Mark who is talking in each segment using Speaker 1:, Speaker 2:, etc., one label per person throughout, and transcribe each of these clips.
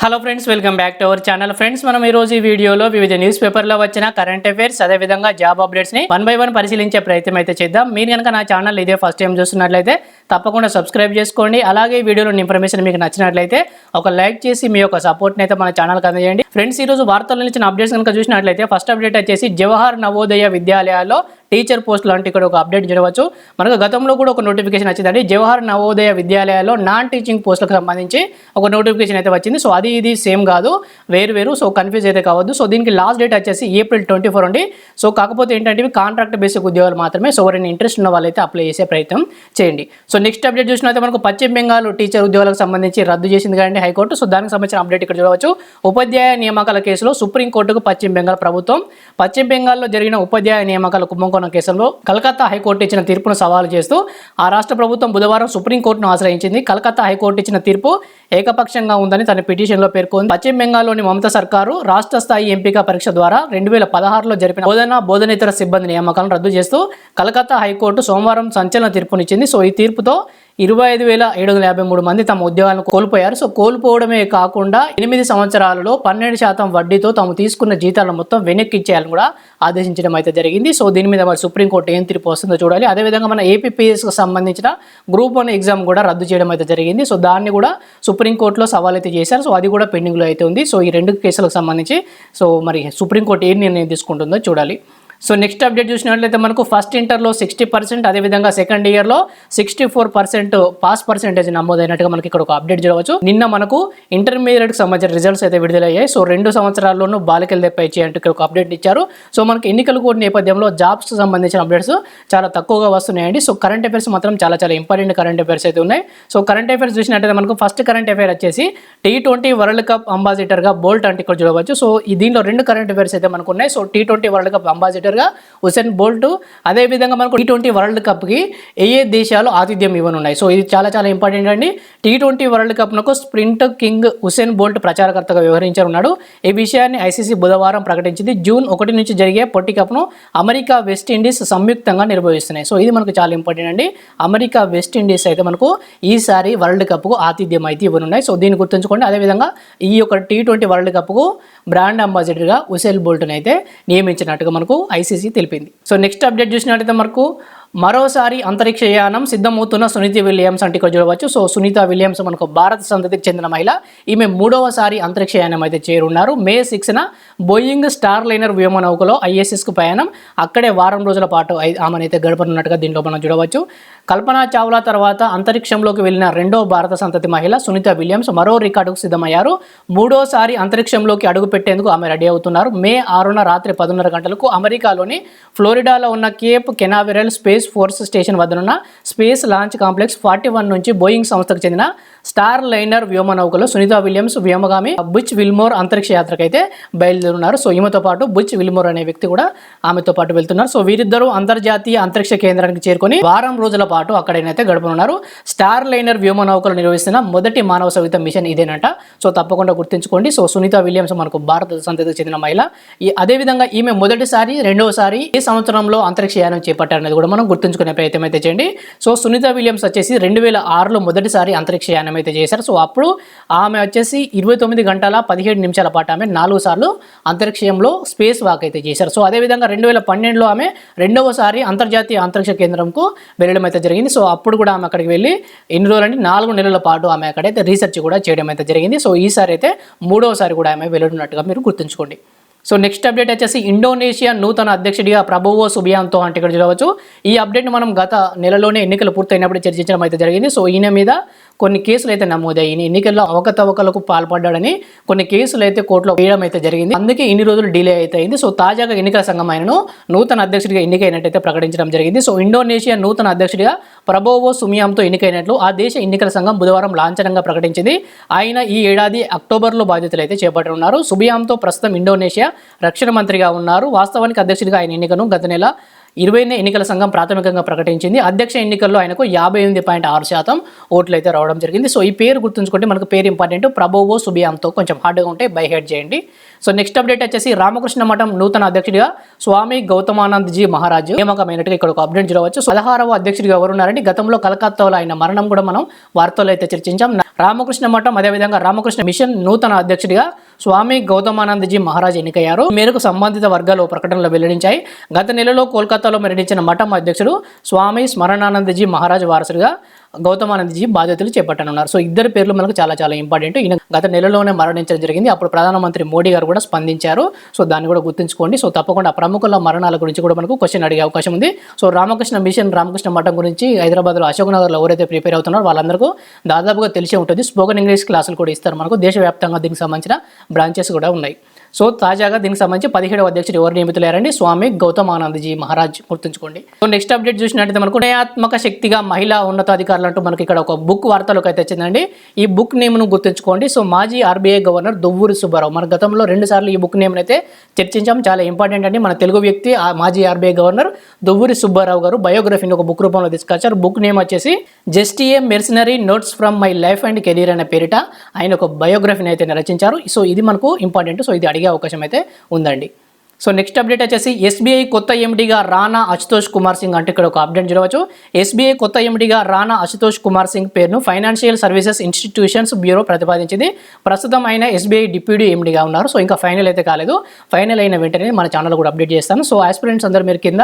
Speaker 1: Hello friends, welcome back to our channel. Friends, మనం ఈ రోజు ఈ వీడియోలో వివిధ న్యూస్ పేపర్లో వచ్చిన కరెంట్ అఫైర్స్ అదే విధంగా జాబ్ అప్డేట్స్ ని 1 బై 1 పరిశీలించే ప్రయత్నం అయితే చేద్దాం. మీరు కనుక నా ఛానల్ ఇదే ఫస్ట్ టైం చూస్తున్నట్లయితే తప్పకుండా సబ్స్క్రైబ్ చేసుకోండి. అలాగే వీడియోలోని ఇన్ఫర్మేషన్ మీకు నచ్చినట్లయితే ఒక లైక్ చేసి మీ యొక్క సపోర్ట్ని అయితే మన ఛానల్కి అందజేయండి. ఫ్రెండ్స్, ఈ రోజు వార్తల్లో ఇచ్చిన అప్డేట్స్ కనుక చూసినట్లయితే ఫస్ట్ అప్డేట్ వచ్చేసి జవహర్ నవోదయ విద్యాలయాల్లో టీచర్ పోస్ట్ లాంటి ఇక్కడ ఒక అప్డేట్ జరగవచ్చు. మనకు గతంలో కూడా ఒక నోటిఫికేషన్ వచ్చిందండి. జవహర్ నవోదయ విద్యాలయాల్లో నాన్ టీచింగ్ పోస్టులకు సంబంధించి ఒక నోటిఫికేషన్ అయితే వచ్చింది. సో అది ఇది సేమ్ కాదు, వేరు. సో కన్ఫ్యూజ్ అయితే కావద్దు. సో దీనికి లాస్ట్ డేట్ వచ్చేసి April 24 అండి. సో కాకపోతే ఏంటంటే ఇవి కాంట్రాక్ట్ బేసిక్ ఉద్యోగాలు మాత్రమే. సో ఎవరైనా ఇంట్రెస్ట్ ఉన్న వాళ్ళైతే అప్లై చేసే ప్రయత్నం చేయండి. సో నెక్స్ట్ అప్డేట్ చూసినట్లయితే మనకు పశ్చిమ బెంగాల్ టీచర్ ఉద్యోగాలకు సంబంధించి రద్దు చేసింది కానీ హైకోర్టు. సో దానికి సంబంధించిన అప్డేట్ ఇక్కడ చూడవచ్చు. ఉపాధ్యాయ నియామకాల కేసులో సుప్రీంకోర్టుకు పశ్చిమ బెంగాల్ ప్రభుత్వం. పశ్చిమ బెంగాల్లో జరిగిన ఉపాధ్యాయ నియామకాల కుంభకోణం కేసులో కలకత్తా హైకోర్టు ఇచ్చిన తీర్పును సవాలు చేస్తూ ఆ రాష్ట్ర ప్రభుత్వం బుధవారం సుప్రీంకోర్టును ఆశ్రయించింది. కలకత్తా హైకోర్టు ఇచ్చిన తీర్పు ఏకపక్షంగా ఉందని తన పిటిషన్లో పేర్కొంది. పశ్చిమ బెంగాల్లోని మమతా సర్కారు రాష్ట్ర స్థాయి ఎంపిక పరీక్ష ద్వారా 2016లో జరిపిన బోధనేతర సిబ్బంది నియామకాలను రద్దు చేస్తూ కలకత్తా హైకోర్టు సోమవారం సంచలన తీర్పునిచ్చింది. సో ఈ తీర్పుతో 25,753 మంది తమ ఉద్యోగాలను కోల్పోయారు. సో కోల్పోవడమే కాకుండా 8 సంవత్సరాలలో 12% వడ్డీతో తాము తీసుకున్న జీతాలను మొత్తం వెనక్కి ఇచ్చేయాలని కూడా ఆదేశించడం అయితే జరిగింది. సో దీని మీద మరి సుప్రీంకోర్టు ఏం తీర్పు వస్తుందో చూడాలి. అదేవిధంగా మన ఏపీపీఎస్కి సంబంధించిన గ్రూప్ 1 ఎగ్జామ్ కూడా రద్దు చేయడం అయితే జరిగింది. సో దాన్ని కూడా సుప్రీంకోర్టులో సవాల్ అయితే చేశారు. సో అది కూడా పెండింగ్లో అయితే ఉంది. సో ఈ రెండు కేసులకు సంబంధించి సో మరి సుప్రీంకోర్టు ఏ నిర్ణయం తీసుకుంటుందో చూడాలి. సో నెక్స్ట్ అప్డేట్ చూసినట్లయితే మనకు ఫస్ట్ ఇంటర్లో 60%, అదేవిధంగా సెకండ్ ఇయర్లో 64% పాస్ పర్సెంటేజ్ నమోదైనట్టుగా మనకి ఇక్కడ ఒక అప్డేట్ చూడవచ్చు. నిన్న మనకు ఇంటర్మీడియట్కి సంబంధించిన రిజల్ట్స్ అయితే విడుదలయ్యాయి. సో 2 సంవత్సరాల్లోనూ బాలికలు తెప్ప ఇచ్చేయంటూ ఇక్కడ ఒక అప్డేట్ ఇచ్చారు. సో మనకి ఎన్నికల కోడ్ నేపథ్యంలో జాబ్స్కి సంబంధించిన అప్డేట్స్ చాలా తక్కువగా వస్తున్నాయండి. సో కరెంట్ అఫైర్స్ మాత్రం చాలా ఇంపార్టెంట్ కరెంట్ అఫైర్స్ అయితే ఉన్నాయి. సో కరెంట్ అఫైర్స్ చూసినట్లయితే మనకు ఫస్ట్ కరెంట్ అఫైర్ వచ్చేసి T20 వరల్డ్ కప్ అంబాసిడర్గా బోల్ట్ అంటే ఇక్కడ చూడవచ్చు. సో దీనిలో 2 కరెంట్ అఫైర్స్ అయితే మనకు ఉన్నాయి. So T20 world cup ambassador Usain Bolt, అదే విధంగా మనకు T20 వరల్డ్ కప్ కి ఏ దేశాలు ఆతిథ్యం ఇవ్వనున్నాయి. సో ఇది చాలా ఇంపార్టెంట్ అండి. T20 వరల్డ్ కప్ నకు స్ప్రింట్ కింగ్ హుసేన్ బోల్ట్ ప్రచారకర్తగా వ్యవహరించనున్నాడు. ఈ విషయాన్ని ఐసీసీ బుధవారం ప్రకటించింది. జూన్ 1 నుంచి జరిగే పొట్టి కప్ను అమెరికా, వెస్టిండీస్ సంయుక్తంగా నిర్వహిస్తున్నాయి. సో ఇది మనకు చాలా ఇంపార్టెంట్ అండి. అమెరికా, వెస్టిండీస్ అయితే మనకు ఈసారి వరల్డ్ కప్కు ఆతిథ్యం అయితే ఇవ్వనున్నాయి. సో దీన్ని గుర్తుంచుకోండి. అదేవిధంగా ఈ యొక్క T20 వరల్డ్ కప్కు బ్రాండ్ అంబాసిడర్గా హుసేన్ బోల్ట్ని అయితే నియమించినట్టుగా మనకు ఐసీసీ తెలిపింది. సో నెక్స్ట్ అప్డేట్ చూసినట్లయితే మనకు మరోసారి అంతరిక్ష యానం సిద్ధమవుతున్న సునీత విలియమ్స్ అంటే ఇక్కడ చూడవచ్చు. సో సునీత విలియమ్స్ మనకు భారత సంతతికి చెందిన మహిళ. ఈమె 3వసారి అంతరిక్ష యానం అయితే చేరున్నారు. May 6న బోయింగ్ స్టార్ లైనర్ వ్యోమనౌకలో ISSకు ప్రయాణం. అక్కడే వారం రోజుల పాటు ఆమెనైతే గడపనున్నట్టుగా దీంట్లో మనం చూడవచ్చు. కల్పనా చావ్లా తర్వాత అంతరిక్షంలోకి వెళ్ళిన 2వ భారత సంతతి మహిళ సునీత విలియమ్స్ మరో రికార్డుకు సిద్ధమయ్యారు. 3వసారి అంతరిక్షంలోకి అడుగు పెట్టేందుకు ఆమె రెడీ అవుతున్నారు. May 6న రాత్రి 10:30 గంటలకు అమెరికాలోని ఫ్లోరిడాలో ఉన్న Cape Canaveral Space Force Station వద్దనున్న స్పేస్ లాంచ్ కాంప్లెక్స్ 41 నుంచి బోయింగ్ సంస్థకు చెందిన స్టార్ లైనర్ వ్యోమనౌకలో సునీత విలియమ్స్ వ్యోమగామి బుచ్ విల్మోర్ అంతరిక్ష యాత్రకు అయితే బయలుదేరున్నారు. సో ఈమెతో పాటు బుచ్ విల్మోర్ అనే వ్యక్తి కూడా ఆమెతో పాటు వెళ్తున్నారు. సో వీరిద్దరూ అంతర్జాతీయ అంతరిక్ష కేంద్రానికి చేరుకొని వారం రోజుల పాటు అక్కడైతే గడపనున్నారు. స్టార్ లైనర్ వ్యోమనౌకలు నిర్వహిస్తున్న మొదటి మానవ సవిత మిషన్ ఇదేనట. సో తప్పకుండా గుర్తుంచుకోండి. సో సునీత విలియమ్స్ మనకు భారత సంతతికి చెందిన మహిళ. అదేవిధంగా ఈమె మొదటిసారి, రెండవసారి ఈ సంవత్సరంలో అంతరిక్ష యానం చేపట్టారనేది కూడా మనం గుర్తుంచుకునే ప్రయత్నం అయితే చేయండి. సో సునీత విలియమ్స్ వచ్చేసి 2006లో మొదటిసారి అంతరిక్ష యానం అయితే చేశారు. సో అప్పుడు ఆమె వచ్చేసి 29 గంటల 17 నిమిషాల పాటు ఆమె 4 సార్లు అంతరిక్షంలో స్పేస్ వాక్ అయితే చేశారు. సో అదేవిధంగా 2012లో ఆమె 2వసారి అంతర్జాతీయ అంతరిక్ష కేంద్రంకు వెళ్ళడం అయితే జరిగింది. సో అప్పుడు కూడా ఆమె అక్కడికి వెళ్ళి ఎన్ని రోజులంటే 4 నెలల పాటు ఆమె అక్కడైతే రీసెర్చ్ కూడా చేయడం అయితే జరిగింది. సో ఈసారి అయితే 3వసారి కూడా ఆమె వెళ్ళనున్నట్టుగా మీరు గుర్తుంచుకోండి. సో నెక్స్ట్ అప్డేట్ వచ్చేసి ఇండోనేషియా నూతన అధ్యక్షుడిగా ప్రబోవో సుబియాంతో అంటే ఇక్కడ చూడవచ్చు. ఈ అప్డేట్ని మనం గత నెలలోనే ఎన్నికలు పూర్తయినప్పుడు చర్చించడం అయితే జరిగింది. సో ఈయన మీద కొన్ని కేసులు అయితే నమోదయ్యాయి. ఈయన ఎన్నికల్లో అవకతవకలకు పాల్పడ్డాడని కొన్ని కేసులు అయితే కోర్టులో వేయడం అయితే జరిగింది. అందుకే ఇన్ని రోజులు డిలే అయితే అయింది. సో తాజాగా ఎన్నికల సంఘం ఆయనను నూతన అధ్యక్షుడిగా ఎన్నికైనట్టయితే ప్రకటించడం జరిగింది. సో ఇండోనేషియా నూతన అధ్యక్షుడిగా ప్రబోవో సుబియాంతో ఎన్నికైనట్లు ఆ దేశ ఎన్నికల సంఘం బుధవారం లాంఛనంగా ప్రకటించింది. ఆయన ఈ ఏడాది అక్టోబర్లో బాధ్యతలు అయితే చేపట్టనున్నారు. సుబియాంతో ప్రస్తుతం ఇండోనేషియా రక్షణ మంత్రిగా ఉన్నారు. వాస్తవానికి అధ్యక్షుడిగా ఆయన ఎన్నికను గత నెల 20నే ఎన్నికల సంఘం ప్రాథమికంగా ప్రకటించింది. అధ్యక్ష ఎన్నికల్లో ఆయనకు 58.6% ఓట్లు అయితే రావడం జరిగింది. సో ఈ పేరు గుర్తుంచుకుంటే మనకు పేరు ఇంపార్టెంట్. ప్రభోవో సుబియాంతో కొంచెం హార్డ్గా ఉంటే బై హెడ్ చేయండి. సో నెక్స్ట్ అప్డేట్ వచ్చేసి రామకృష్ణ మఠం నూతన అధ్యక్షుడిగా స్వామి గౌతమానంద్ జీ మహారాజ్ నియామకమైనట్టుగా ఇక్కడ ఒక అప్డేట్ చూడవచ్చు. 16వ అధ్యక్షుడిగా ఎవరున్నారంటే గతంలో కలకత్తాలో ఆయన మరణం కూడా మనం వార్తల్లో అయితే చర్చించాం. రామకృష్ణ మఠం అదేవిధంగా రామకృష్ణ మిషన్ నూతన అధ్యక్షుడిగా స్వామి గౌతమానంద్ జీ మహారాజ్ ఎన్నికయ్యారు. ఈ మేరకు సంబంధిత వర్గాలు ప్రకటనలో వెల్లడించాయి. గత నెలలో కోల్కతాలో మరణించిన మఠం అధ్యక్షుడు స్వామి స్మరణానంద్ జీ మహారాజ్ వారసుడిగా గౌతమానంద్ జీ బాధ్యతలు చేపట్టనున్నారు. సో ఇద్దరు పేర్లు మనకు చాలా చాలా ఇంపార్టెంట్. ఈయన గత నెలలోనే మరణించడం జరిగింది. అప్పుడు ప్రధానమంత్రి మోడీ గారు కూడా స్పందించారు. సో దాన్ని కూడా గుర్తుంచుకోండి. సో తప్పకుండా ప్రముఖుల మరణాల గురించి కూడా మనకు క్వశ్చన్ అడిగే అవకాశం ఉంది. సో రామకృష్ణ మిషన్ రామకృష్ణ మఠం గురించి హైదరాబాద్లో అశోక్ నగర్లో ఎవరైతే ప్రిపేర్ అవుతున్నారో వాళ్ళందరికీ దాదాపుగా తెలిసే ఉంటుంది. స్పోకెన్ ఇంగ్లీష్ క్లాసులు కూడా ఇస్తారు మనకు. దేశవ్యాప్తంగా దీనికి సంబంధించిన బ్రాంచెస్ కూడా ఉన్నాయి. సో తాజాగా దీనికి సంబంధించి 17వ అధ్యక్షుడు ఎవరు నియమితులయ్యారండి? స్వామి గౌతమానంద్ జీ మహారాజ్ గుర్తుంచుకోండి. సో నెక్స్ట్ అప్డేట్ చూసినట్టయితే మనకు నిర్ణయాత్మక శక్తిగా మహిళా ఉన్నతాధికారులు అంటూ మనకి ఇక్కడ ఒక బుక్ వార్తలోకి అయితే వచ్చిందండి. ఈ బుక్ నేమ్ను గుర్తుంచుకోండి. సో మాజీ ఆర్బీఐ గవర్నర్ దువ్వూరి సుబ్బారావు, మన గతంలో 2 సార్లు ఈ బుక్ నేమ్ అయితే చర్చించాం. చాలా ఇంపార్టెంట్ అండి. మన తెలుగు వ్యక్తి మాజీ ఆర్బీఐ గవర్నర్ దువ్వూరి సుబ్బారావు గారు బయోగ్రఫీని ఒక బుక్ రూపంలో తీసుకొచ్చారు. బుక్ నేమ్ వచ్చేసి just a మెర్సనరీ notes from my life and career అనే పేరిట ఆయన ఒక బయోగ్రఫీని అయితే రచించారు. సో ఇది మనకు ఇంపార్టెంట్. సో ఇది అడిగే అవకాశం అయితే ఉందండి. సో నెక్స్ట్ అప్డేట్ వచ్చేసి ఎస్బీఐ కొత్త ఎండీగా రాణా అశుతోష్ కుమార్ సింగ్ అంటే ఇక్కడ ఒక అప్డేట్ చూడవచ్చు. ఎస్బీఐ కొత్త ఎండీగా రాణా అశుతోష్ కుమార్ సింగ్ పేరును ఫైనాన్షియల్ సర్వీసెస్ ఇన్స్టిట్యూషన్స్ బ్యూరో ప్రతిపాదించింది. ప్రస్తుతం ఆయన ఎస్బీఐ డిప్యూటీ ఎండీగా ఉన్నారు. సో ఇంకా ఫైనల్ అయితే కాలేదు. ఫైనల్ అయిన వెంటనే మన ఛానల్ కూడా అప్డేట్ చేస్తాను. సో ఆస్పిరెంట్స్ అందరూ మీరు కింద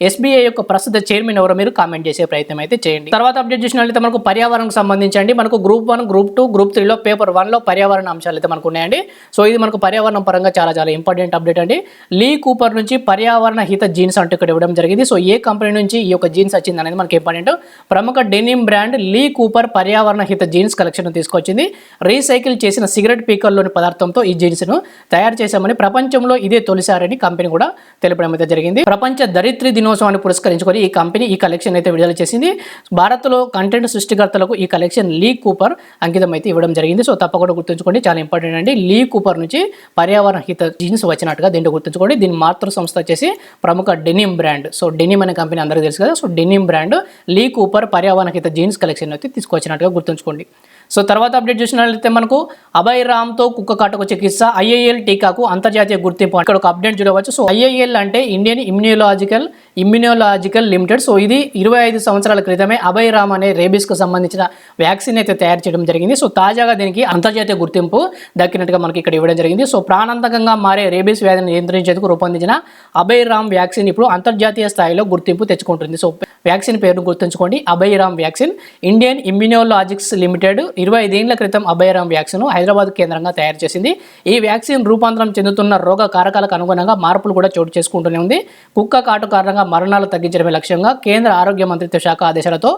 Speaker 1: ఎస్బీఐ యొక్క ప్రస్తుత చైర్మన్ ఎవరో మీరు కామెంట్ చేసే ప్రయత్నం అయితే చేయండి. తర్వాత అప్డేట్ చేసినట్లయితే మనకు పర్యావరణకు సంబంధించండి. మనకు గ్రూప్ 1, గ్రూప్ 2, గ్రూప్ 3లో పేపర్ 1లో పర్యావరణ అంశాలు అయితే మనకు ఉన్నాయండి. సో ఇది మనకు పర్యావరణం పరంగా చాలా చాలా ఇంపార్టెంట్ అప్డేట్ అండి. లీ కూపర్ నుంచి పర్యావరణ హిత జీన్స్ అంటూ ఇక్కడ ఇవ్వడం జరిగింది. సో ఏ కంపెనీ నుంచి ఈ యొక్క జీన్స్ వచ్చింది అనేది మనకి ఇంపార్టెంట్. ప్రముఖ డెనిమ్ బ్రాండ్ లీ కూపర్ పర్యావరణ హిత జీన్స్ కలెక్షన్ తీసుకొచ్చింది. రీసైకిల్ చేసిన సిగరెట్ పీకర్లోని పదార్థంతో ఈ జీన్స్ను తయారు చేశామని ప్రపంచంలో ఇదే తొలిసారని కంపెనీ కూడా తెలపడం అయితే జరిగింది. ప్రపంచ దరిద్ర దినోత్సవాన్ని పురస్కరించుకొని ఈ కంపెనీ ఈ కలెక్షన్ అయితే విడుదల చేసింది. భారత్లో కంటెంట్ సృష్టికర్తలకు ఈ కలెక్షన్ లీ కూపర్ అంకితం అయితే ఇవ్వడం జరిగింది. సో తప్పకుండా గుర్తుంచుకోండి, చాలా ఇంపార్టెంట్ అండి. లీ కూపర్ నుంచి పర్యావరణ హిత జీన్స్ వచ్చినట్టుగా దీంట్లో గుర్తుంచుకోండి. దీని మాతృ సంస్థ వచ్చేసి ప్రముఖ డెనిమ్ బ్రాండ్. సో డెనిమ్ అనే కంపెనీ అందరికీ తెలుసు కదా. So denim brand Lee Cooper పర్యావరణ హిత జీన్స్ కలెక్షన్ అయితే తీసుకొచ్చినట్టుగా గుర్తుంచుకోండి. సో తర్వాత అప్డేట్ చూసినట్లయితే మనకు అభయ్ రామ్తో కుక్క కాటుకు చికిత్స ఐఐఎల్ టీకాకు అంతర్జాతీయ గుర్తింపు ఇక్కడ ఒక అప్డేట్ చూడవచ్చు. సో ఐఐఎల్ అంటే ఇండియన్ ఇమ్యూనలాజికల్ లిమిటెడ్. సో ఇది 25 సంవత్సరాల క్రితమే అభయ్ రామ్ అనే రేబీస్కు సంబంధించిన వ్యాక్సిన్ అయితే తయారు చేయడం జరిగింది. సో తాజాగా దీనికి అంతర్జాతీయ గుర్తింపు దక్కినట్టుగా మనకి ఇక్కడ ఇవ్వడం జరిగింది. సో ప్రాణాంతకంగా మారే రేబీస్ వ్యాధిని నియంత్రించేందుకు రూపొందించిన అభయ్ రామ్ వ్యాక్సిన్ ఇప్పుడు అంతర్జాతీయ స్థాయిలో గుర్తింపు తెచ్చుకుంటుంది. సో వ్యాక్సిన్ పేరును గుర్తుంచుకోండి, Abhay Ram vaccine. Indian Immunologicals Limited 25 ఏళ్ల క్రితం అభయ్ రామ్ వ్యాక్సిన్ హైదరాబాద్ కేంద్రంగా తయారు చేసింది. ఈ వ్యాక్సిన్ రూపాంతరం చెందుతున్న రోగ కారకాలకు అనుగుణంగా మార్పులు కూడా చోటు చేసుకుంటూనే ఉంది. కుక్క కాటు కారణంగా మరణాలు తగ్గించడమే లక్ష్యంగా కేంద్ర ఆరోగ్య మంత్రిత్వ శాఖ ఆదేశాలతో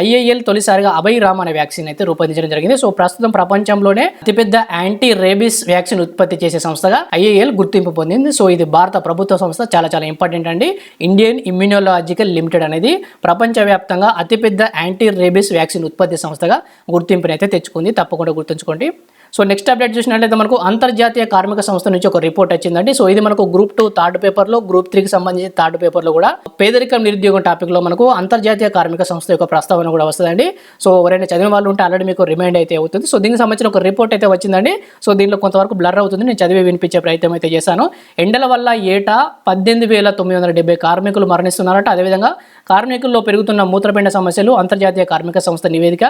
Speaker 1: ఐఐఎల్ తొలిసారిగా అభయ్ రామ్ అనే వ్యాక్సిన్ అయితే రూపొందించడం జరిగింది. సో ప్రస్తుతం ప్రపంచంలోనే అతిపెద్ద యాంటీ రేబీస్ వ్యాక్సిన్ ఉత్పత్తి చేసే సంస్థగా ఐఐఎల్ గుర్తింపు పొందింది. సో ఇది భారత ప్రభుత్వ సంస్థ, చాలా చాలా ఇంపార్టెంట్ అండి. ఇండియన్ ఇమ్యూనలాజికల్ లిమిటెడ్ అనేది ప్రపంచవ్యాప్తంగా అతిపెద్ద యాంటీ రేబీస్ వ్యాక్సిన్ ఉత్పత్తి సంస్థగా గుర్తింపునైతే తెచ్చుకుంది. తప్పకుండా గుర్తుంచుకోండి. సో నెక్స్ట్ అప్డేట్ చూసినట్లయితే మనకు అంతర్జాతీయ కార్మిక సంస్థ నుంచి ఒక రిపోర్ట్ వచ్చిందండి. సో ఇది మనకు గ్రూప్ 2 థర్డ్ పేపర్లో, గ్రూప్ 3కి సంబంధించి థర్డ్ పేపర్లో కూడా పేదరికం నిరుద్యోగం టాపిక్లో మనకు అంతర్జాతీయ కార్మిక సంస్థ యొక్క ప్రస్తావన కూడా వస్తుందండి. సో ఎవరైనా చదివిన వాళ్ళు ఉంటే ఆల్రెడీ మీకు రిమైండ్ అయితే అవుతుంది. సో దీనికి సంబంధించిన ఒక రిపోర్ట్ అయితే వచ్చిందండి. సో దీంట్లో కొంతవరకు బ్లర్ అవుతుంది, నేను చదివి వినిపించే ప్రయత్నం అయితే చేశాను. ఎండల వల్ల ఏటా 18,970 కార్మికులు మరణిస్తున్నారట. అదేవిధంగా కార్మికుల్లో పెరుగుతున్న మూత్రపిండ సమస్యలు అంతర్జాతీయ కార్మిక సంస్థ నివేదిక.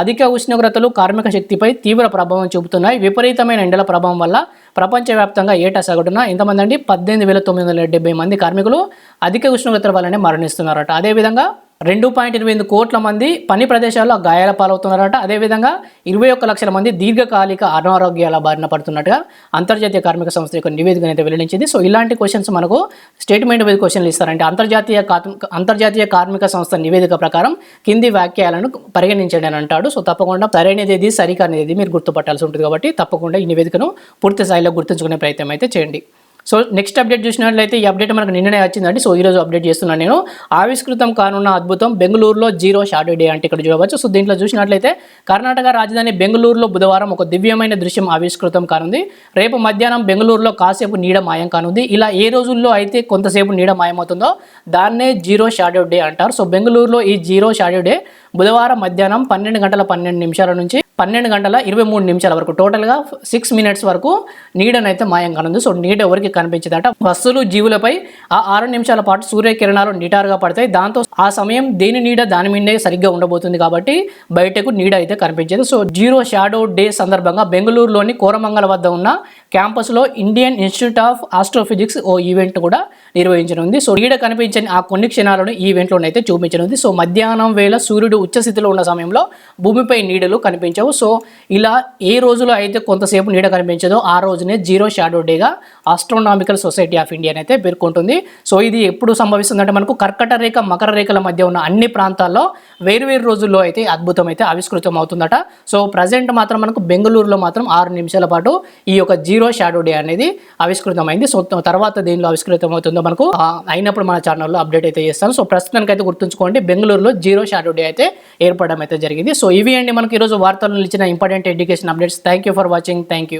Speaker 1: అధిక ఉష్ణోగ్రతలు కార్మిక శక్తిపై తీవ్ర ప్రభావం చూపుతున్నాయి. విపరీతమైన ఎండల ప్రభావం వల్ల ప్రపంచవ్యాప్తంగా ఏటా సగటున ఎంతమంది అండి 18,970 మంది కార్మికులు అధిక ఉష్ణోగ్రతల వల్లనే మరణిస్తున్నారట. అదేవిధంగా 2.28 కోట్ల మంది పని ప్రదేశాల్లో గాయాల పాలవుతున్నారట. అదేవిధంగా 21 లక్షల మంది దీర్ఘకాలిక అనారోగ్యాల బారిన పడుతున్నట్టుగా అంతర్జాతీయ కార్మిక సంస్థ యొక్క నివేదికను అయితే వెల్లడించింది. సో ఇలాంటి క్వశ్చన్స్ మనకు స్టేట్మెంట్ వైజ్ క్వశ్చన్లు ఇస్తారంటే అంతర్జాతీయ కార్మిక సంస్థ నివేదిక ప్రకారం కింది వాక్యాలను పరిగణించండి అని అంటాడు. సో తప్పకుండా సరైనది సరికానిది మీరు గుర్తుపట్టాల్సి ఉంటుంది. కాబట్టి తప్పకుండా ఈ నివేదికను పూర్తి స్థాయిలో గుర్తుంచుకునే ప్రయత్నం అయితే చేయండి. సో నెక్స్ట్ అప్డేట్ చూసినట్లయితే ఈ అప్డేట్ మనకు నిన్ననే వచ్చిందండి. సో ఈరోజు అప్డేట్ చేస్తున్నాను నేను. ఆవిష్కృతం కానున్న అద్భుతం బెంగళూరులో జీరో షాడో డే అంటే ఇక్కడ చూడవచ్చు. సో దీంట్లో చూసినట్లయితే కర్ణాటక రాజధాని బెంగళూరులో బుధవారం ఒక దివ్యమైన దృశ్యం ఆవిష్కృతం కానుంది. రేపు మధ్యాహ్నం బెంగళూరులో కాసేపు నీడ మాయం కానుంది. ఇలా ఏ రోజుల్లో అయితే కొంతసేపు నీడ మాయమవుతుందో దాన్నే జీరో షాడో డే అంటారు. సో బెంగళూరులో ఈ జీరో షాడో డే బుధవారం మధ్యాహ్నం 12:12 నుంచి 12:23 వరకు టోటల్గా 6 మినిట్స్ వరకు నీడనైతే మాయం కానుంది. సో నీడ ఎవరికి కనిపించదట. వస్తువులు జీవులపై ఆ 6 నిమిషాల పాటు సూర్యకిరణాలు నిటారుగా పడతాయి. దాంతో ఆ సమయం దేని నీడ దాని మీదే సరిగ్గా ఉండబోతుంది కాబట్టి బయటకు నీడ అయితే కనిపించదు. సో జీరో షాడో డే సందర్భంగా బెంగళూరులోని కోరమంగళ వద్ద ఉన్న క్యాంపస్లో ఇండియన్ ఇన్స్టిట్యూట్ ఆఫ్ ఆస్ట్రోఫిజిక్స్ ఓ ఈవెంట్ కూడా నిర్వహించనుంది. సో నీడ కనిపించని ఆ కొన్ని క్షణాలను ఈ ఈవెంట్లోనైతే చూపించనుంది. సో మధ్యాహ్నం వేళ సూర్యుడు ఉచ్చస్థితిలో ఉన్న సమయంలో భూమిపై నీడలు కనిపించవు. సో ఇలా ఏ రోజులో అయితే కొంతసేపు నీడ కనిపించదో ఆ రోజునే జీరో షాడో డేగా ఆస్ట్రోనామికల్ సొసైటీ ఆఫ్ ఇండియా అయితే పేర్కొంటుంది. సో ఇది ఎప్పుడు సంభవిస్తుందంటే మనకు కర్కట రేఖ మకర రేఖల మధ్య ఉన్న అన్ని ప్రాంతాల్లో వేరు రోజుల్లో అయితే అద్భుతం అయితే ఆవిష్కృతం అవుతుందట. సో ప్రజెంట్ మాత్రం మనకు బెంగళూరులో మాత్రం 6 నిమిషాల పాటు ఈ యొక్క జీరో షాడో డే అనేది ఆవిష్కృతమైంది. సో తర్వాత దీనిలో ఆవిష్కృతం అవుతుందో మనకు అయినప్పుడు మన ఛానల్లో అప్డేట్ అయితే చేస్తాను. సో ప్రస్తుతానికి అయితే గుర్తుంచుకోండి, బెంగళూరులో జీరో షాడో డే అయితే ఏర్పడడం అయితే జరిగింది. సో ఇవి అండి మనకి ఈరోజు వార్తలను ఇచ్చిన important education updates. Thank you for watching. Thank you.